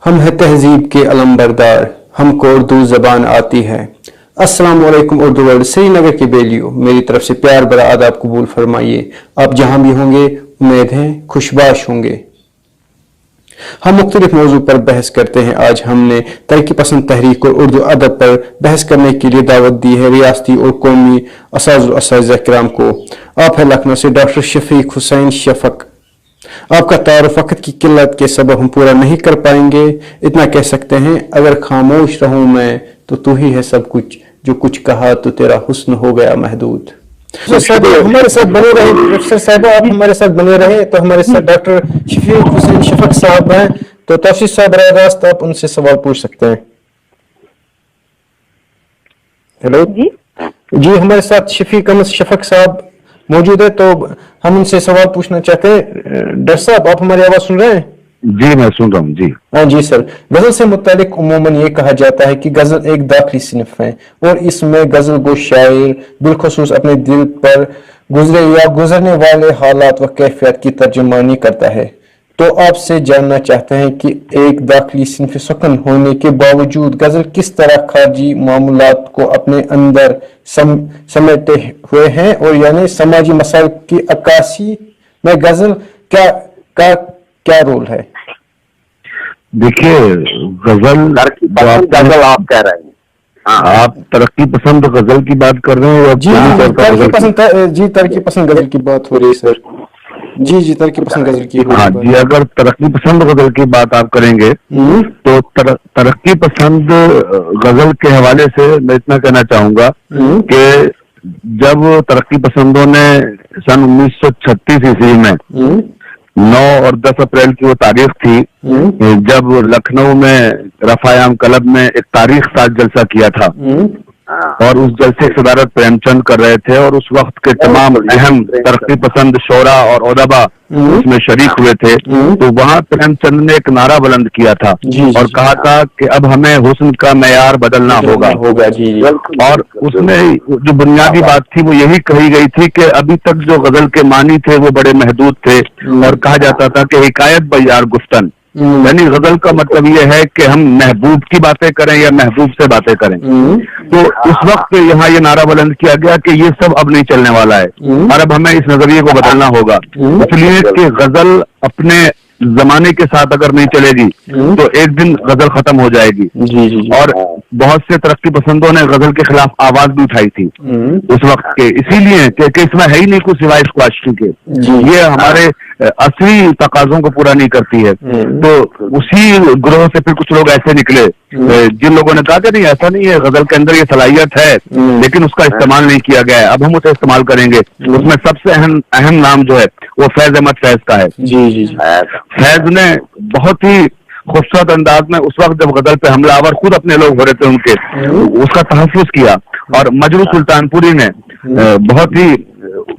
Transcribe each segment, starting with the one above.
ہم ہیں تہذیب کے علم بردار، ہم کو اردو زبان آتی ہے۔ السلام علیکم اردو ورلڈ سری نگر کے بیلیو، میری طرف سے پیار بھرا آداب قبول فرمائیے۔ آپ جہاں بھی ہوں گے امید ہے خوشباش ہوں گے۔ ہم مختلف موضوع پر بحث کرتے ہیں۔ آج ہم نے ترقی پسند تحریک اور اردو ادب پر بحث کرنے کے لیے دعوت دی ہے ریاستی اور قومی اساتذہ کرام کو۔ آپ ہیں لکھنؤ سے ڈاکٹر شفیق حسین شفق۔ آپ کا تعارف وقت کی قلت کے سبب ہم پورا نہیں کر پائیں گے، اتنا کہہ سکتے ہیں اگر خاموش رہوں میں تو ہی ہے سب کچھ، جو کچھ کہا تو تیرا حسن ہو گیا محدود۔ ہمارے ساتھ بنے رہے پروفیسر صاحب، آپ ہمارے ساتھ بنے رہے تو ہمارے ساتھ ڈاکٹر شفیق حسین شفق صاحب ہیں، تو تفصیل صاحب براہ راست آپ ان سے سوال پوچھ سکتے ہیں۔ ہیلو جی، ہمارے ساتھ شفیق احمد شفق صاحب موجود ہے، تو ہم ان سے سوال پوچھنا چاہتے ہیں۔ ڈاکٹر صاحب آپ ہماری آواز سن رہے ہیں؟ جی میں سن رہا ہوں جی۔ ہاں جی سر، غزل سے متعلق عموماً یہ کہا جاتا ہے کہ غزل ایک داخلی صنف ہے اور اس میں غزل گو شاعر بالخصوص اپنے دل پر گزرے یا گزرنے والے حالات و کیفیت کی ترجمانی کرتا ہے۔ تو آپ سے جاننا چاہتے ہیں کہ ایک داخلی صنف سخن ہونے کے باوجود غزل کس طرح خارجی معاملات کو اپنے اندر سمیٹے ہوئے ہیں، اور یعنی سماجی مسائل کی عکاسی میں غزل کیا رول ہے؟ دیکھیے غزل آپ کہہ رہے ہیں، آپ ترقی پسند غزل کی بات کر رہے ہیں؟ جی ترقی پسند غزل کی بات ہو رہی ہے سر۔ جی ترقی پسند غزل کی ہاں جی، اگر ترقی پسند غزل کی بات آپ کریں گے تو ترقی پسند غزل کے حوالے سے میں اتنا کہنا چاہوں گا کہ جب ترقی پسندوں نے سن 1936 عیسوی میں 9 اور 10 اپریل کی وہ تاریخ تھی جب لکھنؤ میں رفاعام کلب میں ایک تاریخ ساز جلسہ کیا تھا، اور اس جلسے کی صدارت پریم چند کر رہے تھے، اور اس وقت کے تمام اہم ترقی پسند شعراء اور ادبا اس میں شریک ہوئے تھے۔ تو وہاں پریم چند نے ایک نعرہ بلند کیا تھا اور کہا تھا کہ اب ہمیں حسن کا معیار بدلنا ہوگا، اور اس میں جو بنیادی بات تھی وہ یہی کہی گئی تھی کہ ابھی تک جو غزل کے معنی تھے وہ بڑے محدود تھے، اور کہا جاتا تھا کہ حکایت بیار گفتن، یعنی غزل کا مطلب یہ ہے کہ ہم محبوب کی باتیں کریں یا محبوب سے باتیں کریں۔ تو اس وقت یہاں یہ نعرہ بلند کیا گیا کہ یہ سب اب نہیں چلنے والا ہے، اور اب ہمیں اس نظریے کو بدلنا ہوگا، اس لیے کہ غزل اپنے زمانے کے ساتھ اگر نہیں چلے گی تو ایک دن غزل ختم ہو جائے گی۔ اور بہت سے ترقی پسندوں نے غزل کے خلاف آواز بھی اٹھائی تھی اس وقت کے، اسی لیے کہ اس میں ہے ہی نہیں کچھ سوائے اس کواشتی کے، یہ ہمارے اصلی تقاضوں کو پورا نہیں کرتی ہے۔ تو اسی گروہ سے پھر کچھ لوگ ایسے نکلے جن لوگوں نے کہا کہ نہیں ایسا نہیں ہے، غزل کے اندر یہ صلاحیت ہے لیکن اس کا استعمال نہیں کیا گیا ہے، اب ہم اسے استعمال کریں گے۔ اس میں سب سے اہم نام جو ہے وہ فیض احمد فیض کا ہے۔ فیض نے بہت ہی خوبصورت انداز میں اس وقت جب غزل پہ حملہ آور خود اپنے لوگ ہو رہے تھے ان کے، اس کا تحفظ کیا، اور مجروح سلطان پوری نے بہت ہی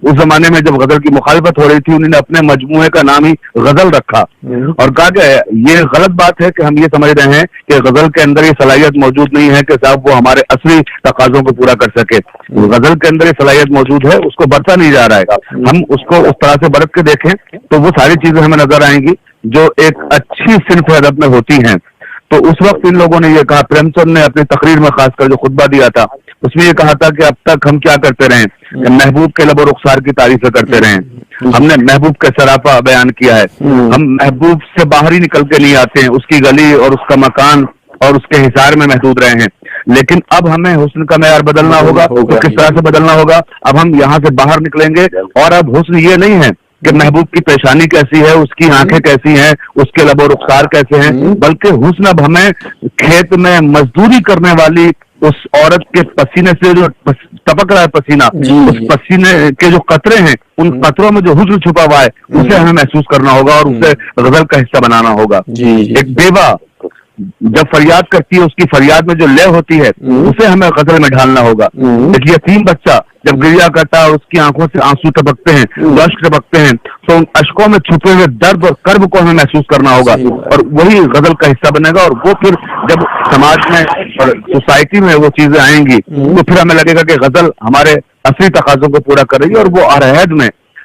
اس زمانے میں جب غزل کی مخالفت ہو رہی تھی انہوں نے اپنے مجموعے کا نام ہی غزل رکھا، اور کہا کہ یہ غلط بات ہے کہ ہم یہ سمجھ رہے ہیں کہ غزل کے اندر یہ صلاحیت موجود نہیں ہے کہ صاحب وہ ہمارے اصلی تقاضوں کو پورا کر سکے۔ غزل کے اندر یہ صلاحیت موجود ہے، اس کو برتا نہیں جا رہا ہے، ہم اس کو اس طرح سے برت کے دیکھیں تو وہ ساری چیزیں ہمیں نظر آئیں گی جو ایک اچھی صنف ادب میں ہوتی ہیں۔ تو اس وقت ان لوگوں نے یہ کہا، پریم چند نے اپنی تقریر میں خاص کر جو خطبہ دیا تھا اس میں یہ کہا تھا کہ اب تک ہم کیا کرتے رہے کہ محبوب کے لب و رخسار کی تعریفیں کرتے رہے، ہم نے محبوب کا سراپا بیان کیا ہے، ہم محبوب سے باہر ہی نکل کے نہیں آتے ہیں، اس کی گلی اور اس کا مکان اور اس کے حصار میں محدود رہے ہیں، لیکن اب ہمیں حسن کا معیار بدلنا ہوگا۔ تو کس طرح سے بدلنا ہوگا؟ اب ہم یہاں سے باہر نکلیں گے، اور اب حسن یہ نہیں ہے کہ محبوب کی پیشانی کیسی ہے، اس کی آنکھیں کیسی ہیں، اس کے لب و رخسار کیسے ہیں، بلکہ حسن اب ہمیں کھیت میں مزدوری کرنے والی اس عورت کے پسینے سے جو ٹپک رہا ہے پسینہ، اس پسینے کے جو قطرے ہیں ان قطروں میں جو حسن چھپا ہوا ہے اسے ہمیں محسوس کرنا ہوگا اور اسے غزل کا حصہ بنانا ہوگا۔ ایک بیوہ جب فریاد کرتی ہے اس کی فریاد میں جو لے ہوتی ہے اسے ہمیں غزل میں ڈھالنا ہوگا۔ ایک یتیم بچہ جب گریا کرتا ہے اور اس کی آنکھوں سے آنسو ٹپکتے ہیں، اشک ٹپکتے ہیں، تو ان اشکوں میں چھپے ہوئے درد اور کرب کو ہمیں محسوس کرنا ہوگا، اور وہی غزل کا حصہ بنے گا۔ اور وہ پھر جب سماج میں اور سوسائٹی میں وہ چیزیں آئیں گی تو پھر ہمیں لگے گا کہ غزل ہمارے اصلی تقاضوں کو پورا کرے گی، اور وہ عہد میں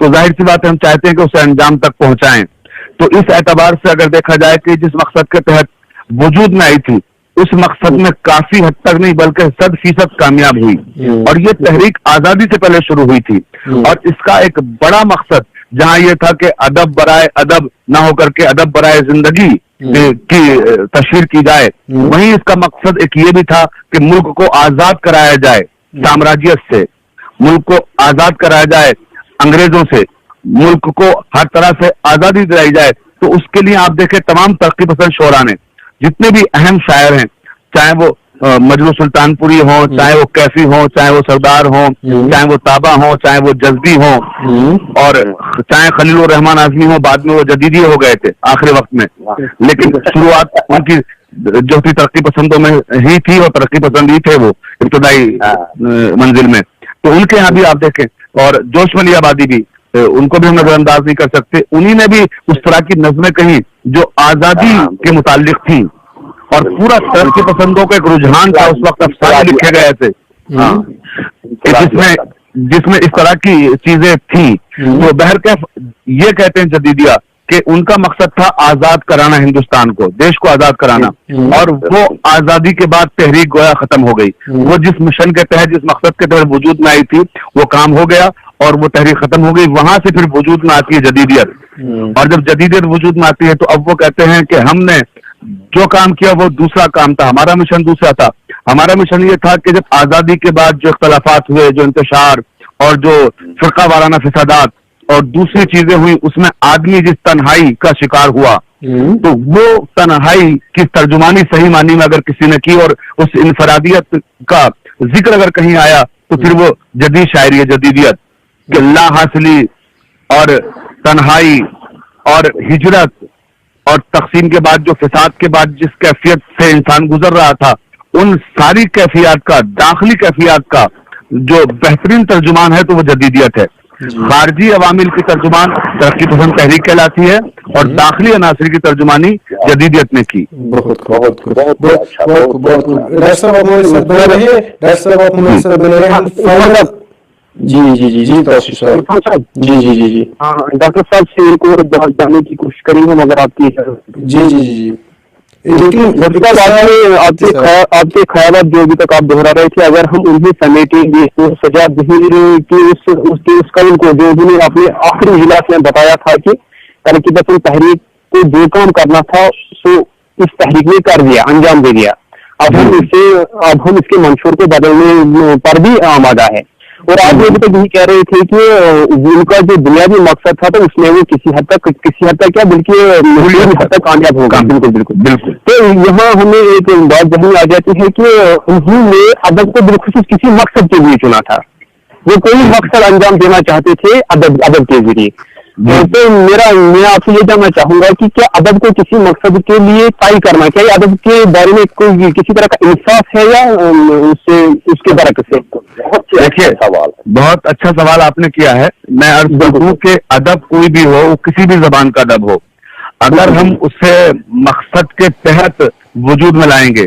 تو ظاہر سی بات ہے ہم چاہتے ہیں کہ اسے انجام تک پہنچائیں. تو اس اعتبار سے اگر دیکھا جائے کہ جس مقصد کے تحت وجود میں آئی تھی اس مقصد میں کافی حد تک نہیں بلکہ 100% کامیاب ہوئی. اور یہ تحریک آزادی سے پہلے شروع ہوئی تھی, اور اس کا ایک بڑا مقصد جہاں یہ تھا کہ ادب برائے ادب نہ ہو کر کے ادب برائے زندگی کی تشہیر کی جائے, وہیں اس کا مقصد ایک یہ بھی تھا کہ ملک کو آزاد کرایا جائے سامراجیت سے, ملک کو آزاد کرایا جائے انگریزوں سے, ملک کو ہر طرح سے آزادی دلائی جائے. تو اس کے لیے آپ دیکھیں تمام ترقی پسند شعراء نے, جتنے بھی اہم شاعر ہیں, چاہے وہ مجنو سلطان پوری ہوں, چاہے وہ کیفی ہوں, چاہے وہ سردار ہوں, چاہے وہ تابہ ہوں, چاہے وہ جذبی ہوں, اور چاہے خلیل الرحمان اعظمی ہوں, بعد میں وہ جدیدی ہو گئے تھے آخری وقت میں, لیکن شروعات ان کی جو تھی ترقی پسندوں میں ہی تھی, اور ترقی پسند ہی تھے وہ ابتدائی منزل میں. تو ان کے یہاں بھی آپ دیکھیں, اور جوش ملی آبادی بھی, ان کو بھی ہم نظر انداز نہیں کر سکتے. انہی نے بھی اس طرح کی نظمیں کہیں جو آزادی کے متعلق تھی, اور پورا ترقی پسندوں کا ایک رجحان تھا اس وقت, افسانے لکھے گئے تھے جس میں اس طرح کی چیزیں تھیں. تو بہرکیف یہ کہتے ہیں جدیدیہ کہ ان کا مقصد تھا آزاد کرانا ہندوستان کو, دیش کو آزاد کرانا, اور وہ آزادی کے بعد تحریک گویا ختم ہو گئی. وہ جس مشن کے تحت, جس مقصد کے تحت وجود میں آئی تھی وہ کام ہو گیا اور وہ تحریک ختم ہو گئی. وہاں سے پھر وجود میں آتی ہے جدیدیت, اور جب جدیدیت وجود میں آتی ہے تو اب وہ کہتے ہیں کہ ہم نے جو کام کیا وہ دوسرا کام تھا, ہمارا مشن دوسرا تھا. ہمارا مشن یہ تھا کہ جب آزادی کے بعد جو اختلافات ہوئے, جو انتشار اور جو فرقہ وارانہ فسادات اور دوسری چیزیں ہوئی, اس میں آدمی جس تنہائی کا شکار ہوا, تو وہ تنہائی کی ترجمانی صحیح معنی میں اگر کسی نے کی, اور اس انفرادیت کا ذکر اگر کہیں آیا, تو پھر وہ جدید شاعری ہے, جدیدیت, کہ لا حاصلی اور تنہائی اور ہجرت اور تقسیم کے بعد جو فساد کے بعد جس کیفیت سے انسان گزر رہا تھا, ان ساری کیفیات کا, داخلی کیفیات کا جو بہترین ترجمان ہے تو وہ جدیدیت ہے. خارجی عوامل کی ترجمان ترقی پسند تحریک کہلاتی ہے, اور داخلی عناصر کی ترجمانی جدیدیت نے کی. بہت بہت بہت ڈاکٹر صاحب آپ ہمارے ساتھ بنے رہے, ڈاکٹر صاحب آپ ہمارے ساتھ بنے رہے. جی جی جی جی توصیف صاحب, جی جی جی جی ڈاکٹر صاحب سے ایک اور بات جاننے کی کوشش کریں گے مگر آپ کی جی جی جی جی لیکن آپ کے خیالات جو ابھی تک آپ دہرا رہے تھے, اگر ہم انہیں سمیٹیں گے تو سجاد ظہیر کی اس قول کو جو انہوں نے اپنے آخری اجلاس میں بتایا تھا کہ ترقی پسند تحریک کو جو کام کرنا تھا سو اس تحریک نے کر دیا, انجام دے دیا. اب ہم اس کے منشور کو بدلنے پر بھی آمادہ ہے. اور آپ ابھی تک یہی کہہ رہے تھے کہ ان کا جو بنیادی مقصد تھا تو اس میں وہ کسی حد تک کیا بلکہ حد تک کامیاب ہوگا. بالکل بالکل بالکل. تو یہاں ہمیں ایک بات ذہن آ جاتی ہے کہ انہوں نے ادب کو بالخصوص کسی مقصد کے لیے چنا تھا, وہ کوئی مقصد انجام دینا چاہتے تھے ادب کے ذریعے. تو میں آپ سے یہ جاننا چاہوں گا کہ کیا ادب کو کسی مقصد کے لیے طے کرنا, کیا ادب کے بارے میں کوئی کسی طرح کا انصاف ہے یا اس کے برعکس ہے؟ دیکھیے بہت اچھا سوال آپ نے کیا ہے. میں عرض کروں کہ ادب کوئی بھی ہو, کسی بھی زبان کا ادب ہو, اگر ہم اسے مقصد کے تحت وجود میں لائیں گے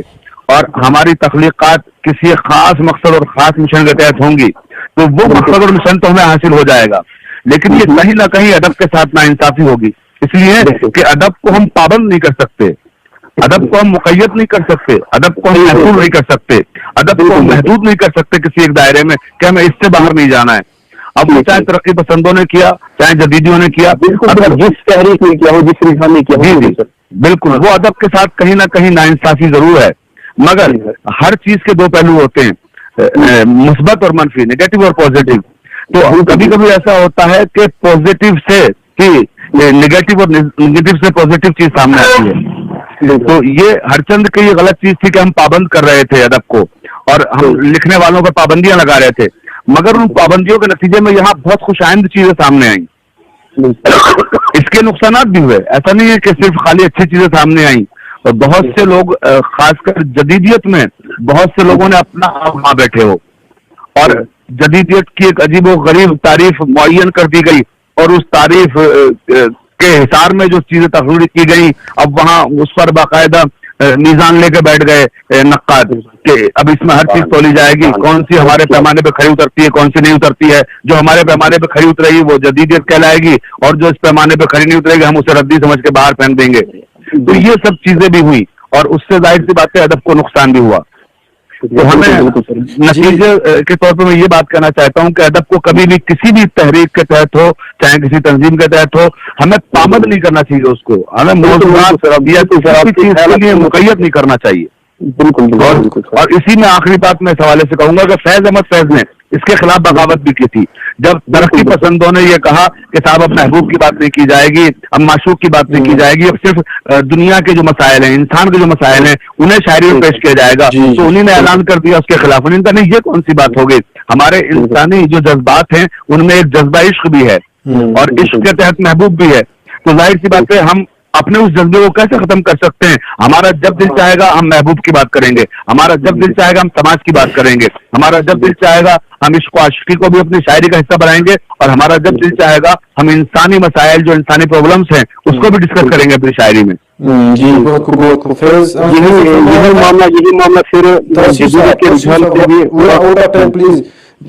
اور ہماری تخلیقات کسی خاص مقصد اور خاص مشن کے تحت ہوں گی, تو وہ مقصد اور مشن تو ہمیں حاصل ہو جائے گا, لیکن یہ کہیں نہ کہیں ادب کے ساتھ ناانصافی ہوگی. اس لیے کہ ادب کو ہم پابند نہیں کر سکتے, ادب کو ہم مقید نہیں کر سکتے, ادب کو ہم محدود نہیں کر سکتے, ادب کو ہم محدود نہیں کر سکتے کسی ایک دائرے میں کہ ہمیں اس سے باہر نہیں جانا ہے. اب وہ چاہے ترقی پسندوں نے کیا, چاہے جدیدیوں نے کیا, جس تحریک نے کیا ہو, جس رجحان نے کیا ہو, جی بالکل, وہ ادب کے ساتھ کہیں نہ کہیں ناانصافی ضرور ہے. مگر ہر چیز کے دو پہلو ہوتے ہیں, مثبت اور منفی, نیگیٹو اور پازیٹو. تو کبھی کبھی ایسا ہوتا ہے کہ پازیٹو سے نیگیٹو اور نیگیٹو سے پازیٹو چیز سامنے آتی ہے. تو یہ ہر چند کی یہ غلط چیز تھی کہ ہم پابند کر رہے تھے ادب کو, اور ہم لکھنے والوں پر پابندیاں لگا رہے تھے, مگر ان پابندیوں کے نتیجے میں یہاں بہت خوش آئند چیزیں سامنے آئیں. اس کے نقصانات بھی ہوئے, ایسا نہیں ہے کہ صرف خالی اچھی چیزیں سامنے آئیں. اور بہت سے لوگ, خاص کر جدیدیت میں بہت سے لوگوں نے اپنا آپ وہاں بیٹھے ہو, اور جدیدیت کی ایک عجیب و غریب تعریف معین کر دی گئی, اور اس تعریف کے حصار میں جو چیزیں تخلیق کی گئی, اب وہاں اس پر باقاعدہ میزان لے کے بیٹھ گئے نقاد کہ اب اس میں ہر چیز تولی جائے گی, کون سی ہمارے پیمانے پہ کھڑی اترتی ہے, کون سی نہیں اترتی ہے. جو ہمارے پیمانے پہ کھڑی اترے گی وہ جدیدیت کہلائے گی, اور جو اس پیمانے پہ کھڑی نہیں اترے گی ہم اسے ردی سمجھ کے باہر پھینک دیں گے. تو یہ سب چیزیں بھی ہوئی, اور اس سے ظاہر سی بات ہے ادب کو نقصان بھی ہوا. تو ہمیں نتیجے کے طور پہ میں یہ بات کہنا چاہتا ہوں کہ ادب کو کبھی بھی کسی بھی تحریک کے تحت ہو, چاہے کسی تنظیم کے تحت ہو, ہمیں پابند نہیں کرنا چاہیے اس کو, ہمیں موضوعات یا کسی چیز کے لیے مقید نہیں کرنا چاہیے. اور اسی میں آخری بات میں اس حوالے سے کہوں گا کہ فیض احمد فیض نے اس کے خلاف بغاوت بھی کی تھی. جب ترقی پسندوں نے یہ کہا کہ صاحب اب محبوب کی بات نہیں کی جائے گی, اب معشوق کی بات نہیں کی جائے گی, اب صرف دنیا کے جو مسائل ہیں, انسان کے جو مسائل ہیں انہیں شاعری میں پیش کیا جائے گا, تو انہوں نے اعلان کر دیا اس کے خلاف. انہوں نے کہا نہیں, یہ کون سی بات ہو گئی, ہمارے انسانی جو جذبات ہیں ان میں ایک جذبہ عشق بھی ہے اور عشق کے تحت محبوب بھی ہے. تو ظاہر سی بات ہے ہم اپنے اس جذبے کو کیسے ختم کر سکتے ہیں؟ ہمارا جب دل چاہے گا ہم محبوب کی بات کریں گے, ہمارا جب دل چاہے گا ہم سماج کی بات کریں گے, ہمارا جب دل چاہے گا ہم عشق و عاشقی کو بھی اپنی شاعری کا حصہ بنائیں گے, اور ہمارا جب دل چاہے گا ہم انسانی مسائل جو انسانی پرابلمس ہیں اس کو بھی ڈسکس کریں گے اپنی شاعری میں. جی بہت خوب فیض, یہی معاملہ پھر پلیز.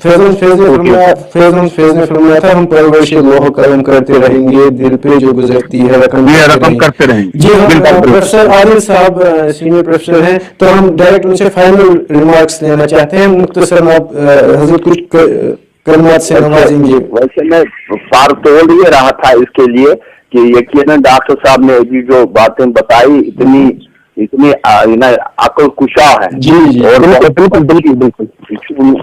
فیض نے فرمایا تھا ہم پرورش لوح قلم کرتے رہیں گے, دل پہ جو گزرتی ہے رقم کرتے رہیں گے. جی ہم پروفیسر عادل صاحب سینئر پروفیسر ہیں, تو ہم ڈائریکٹ ان سے فائنل ریمارکس لینا چاہتے ہیں. مختصر آپ حضرت کچھ کلمات سے نوازیں گے. ویسے میں فار توڑ یہ رہا تھا اس کے لیے کہ یقیناً ڈاکٹر صاحب نے ابھی جو باتیں بتائی اتنی عقل کشا ہے, اور بالکل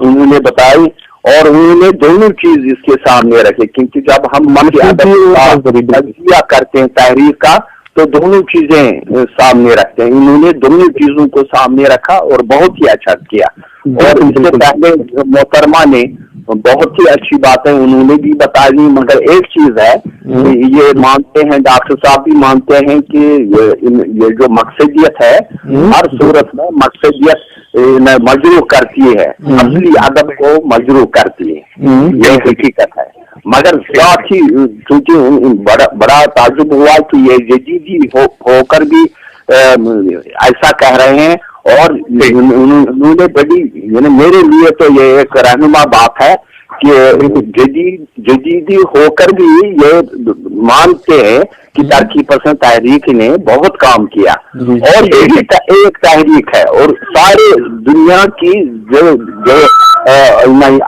انہوں نے بتائی, اور انہوں نے دونوں چیز اس کے سامنے رکھے, کیونکہ جب ہم من کے تجزیہ کرتے ہیں تحریر کا تو دونوں چیزیں سامنے رکھتے ہیں. انہوں نے دونوں چیزوں کو سامنے رکھا اور بہت ہی اچھا کیا. اور اس سے پہلے محترمہ نے بہت ہی اچھی باتیں انہوں نے بھی بتا دی, مگر ایک چیز ہے یہ مانتے ہیں ڈاکٹر صاحب بھی مانتے ہیں کہ یہ جو مقصدیت ہے ہر صورت میں مقصدیت مجروح کرتی ہے, اصلی ادب کو مجروح کرتی ہے, یہ حقیقت ہے. مگر ساتھ ہی چونکہ بڑا تعجب ہوا کہ یہ جدیدی ہو کر بھی ایسا کہہ رہے ہیں, اور انہوں نے بڑی میرے لیے تو یہ ایک رہنما بات ہے کہ جدیدی ہو کر بھی یہ مانتے ہیں کہ ترقی پسند تحریک نے بہت کام کیا, اور یہ ایک تحریک ہے, اور سارے دنیا کی جو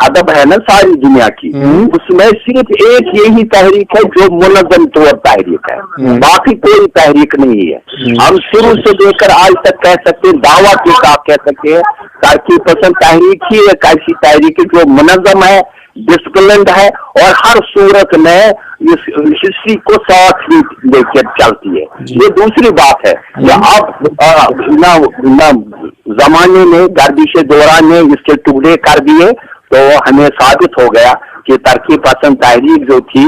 ادب ہے نا ساری دنیا کی, اس میں صرف ایک یہی تحریک ہے جو منظم طور تحریک ہے, باقی کوئی تحریک نہیں ہے. ہم شروع سے لے کر آج تک کہہ سکتے ہیں, دعویٰ کے ساتھ کہہ سکتے ہیں ترقی پسند تحریک ہی ایک ایسی تحریک ہے جو منظم ہے, ڈسپلنڈ ہے, اور ہر صورت میں اس ہسٹری کو ساتھ ہی لے کے چلتی ہے. یہ دوسری بات ہے کہ اب زمانے میں گردش دوران نے اس کے ٹکڑے کر دیے تو ہمیں ثابت ہو گیا کہ ترقی پسند تحریک جو تھی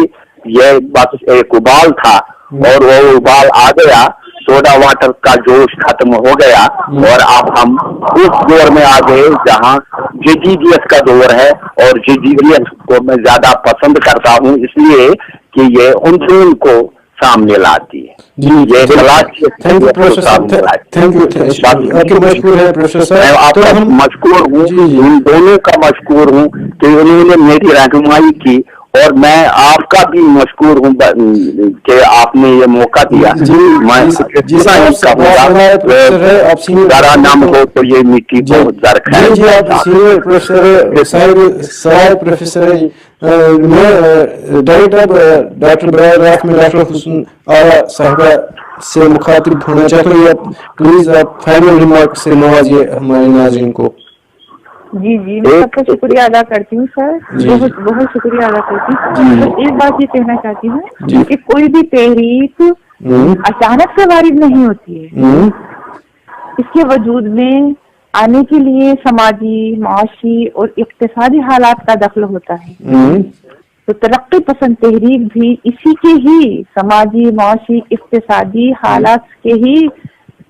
یہ بس ایک ابال تھا, اور وہ ابال آ گیا, سوڈا واٹر کا جوش ختم ہو گیا, اور اب ہم اس دور میں آ گئے جہاں جدیدیت کا دور ہے, اور جدیدیت کو میں زیادہ پسند کرتا ہوں اس لیے کہ یہ عنصر کو سامنے لاتی ہے. آپ کا مشکور ہوں, ان دونوں کا مشکور ہوں کہ انہوں نے میری رہنمائی کی, اور میں آپ کا بھی مشکور ہوں کہ آپ نے یہ موقع دیا. ذرا نام ہو تو یہ مٹی کو درخت ہے. میں ڈائریکٹر ڈاکٹر براہ میں ڈاکٹر حسن آرا صاحبہ سے مخاطب ہونا چاہتا ہوں, پلیز آپ فائنل ریمارک سے نوازیے ہمارے ناظرین کو. جی میں سب کا شکریہ ادا کرتی ہوں سر, بہت بہت شکریہ ادا کرتی ہوں. بس ایک بات یہ کہنا چاہتی ہوں کہ کوئی بھی تحریک اچانک سے وارد نہیں ہوتی ہے, اس کے وجود میں آنے کے لیے سماجی, معاشی اور اقتصادی حالات کا دخل ہوتا ہے. تو ترقی پسند تحریک بھی اسی کے ہی سماجی, معاشی, اقتصادی حالات کے ہی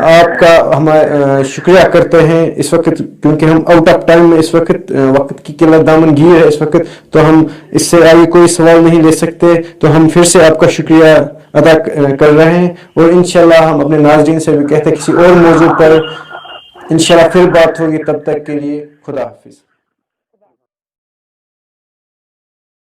آپ کا ہم شکریہ کرتے ہیں اس وقت، کیونکہ ہم آؤٹ آف ٹائم میں اس وقت، وقت کی قلت دامن گیر ہے اس وقت، تو ہم اس سے آگے کوئی سوال نہیں لے سکتے، تو ہم پھر سے آپ کا شکریہ ادا کر رہے ہیں، اور انشاءاللہ ہم اپنے ناظرین سے بھی کہتے ہیں کسی اور موضوع پر انشاءاللہ پھر بات ہوگی، تب تک کے لیے خدا حافظ.